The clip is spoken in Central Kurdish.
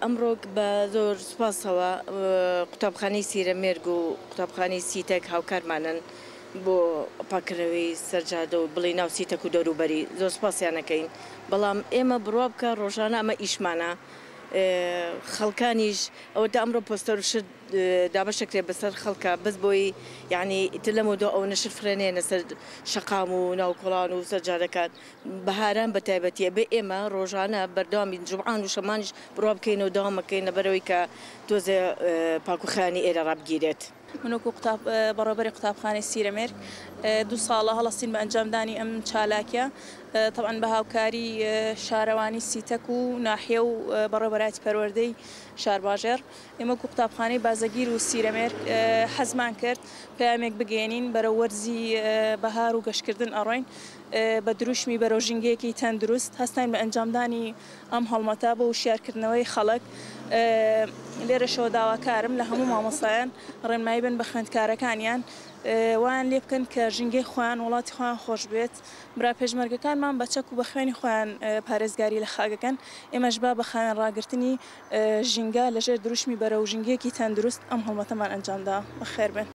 ئەمڕۆ بە زۆر سوپاسەوە قوتابخانەی سیرەمێرگ و قوتابخانەی سیتەک هاوکارمانن بۆ پاکردنەوەی سەرجادە و بڵێ ناو سیتەک و دەوروبەری زۆر سوپاسیانەکەین بەڵام ئێمە بڕوا بکە ڕۆژانە ئەمە ئیشمانە خەڵکانیش ئەوەدا ئەمڕۆ پۆستەر شت دابەشەکرێ بەسەر خەڵکە بەس بۆی یعنی تر لەمەوە ئەو نەشر فرێنێنە سەر شەقام و ناوکۆڵان و سەرجادەکان بەهاران بە تایبەتیە بێ ئێمە ڕۆژانە بەردەوامی جومعان و شەمانیش بڕوا بکەینەوە داوامەکەین لەبەرەوەی کە تۆزێ پاکوخانی ئێرە ڕابگیرێت. منوکو بەڕێوەبەری قوتابخانەی سیرەمێرگ 2 ساڵە هەڵەستین بە ئەنجامدانی ئەم چالاکیە طبعاً بە هاوکاری شارەوانی سیتەک و ناحیە و بەڕێوەبەرایەتی پەروەردەی شارباژێر ئێمە قوتابخانەی بازەگیر و سیرەمێرگ حەزمان کرد پەیامێک بگەێنین بەرەو وەرزی بەهار و گەشتکردن ئەڕۆین بە دروشمی بەرەو ژینگەیەکی تەندروست هەستین بە ئەنجامدانی ئەم هەڵمەتە بە وشیارکردنەوەی خەڵک لێرەشەوە داواکارم لە هەموو مامۆستایان ڕێنمایی بن بە خوێندکارەکانیان وان لێ بکەن کە ژینگەی خۆیان وڵاتی خۆیان خۆش بێت برا پێشمەرگەکانمان بە چەک و بە خوێنی خۆیان پارێزگاری لە خاگەکەن ئێمەش با بە خاوێن ڕاگررتنی ژینگە لەژێر دروشمی بەرەو ژینگەیەکی تەندروست ئەم هەڵمەتەمان ئەنجامدا بەخێر بن.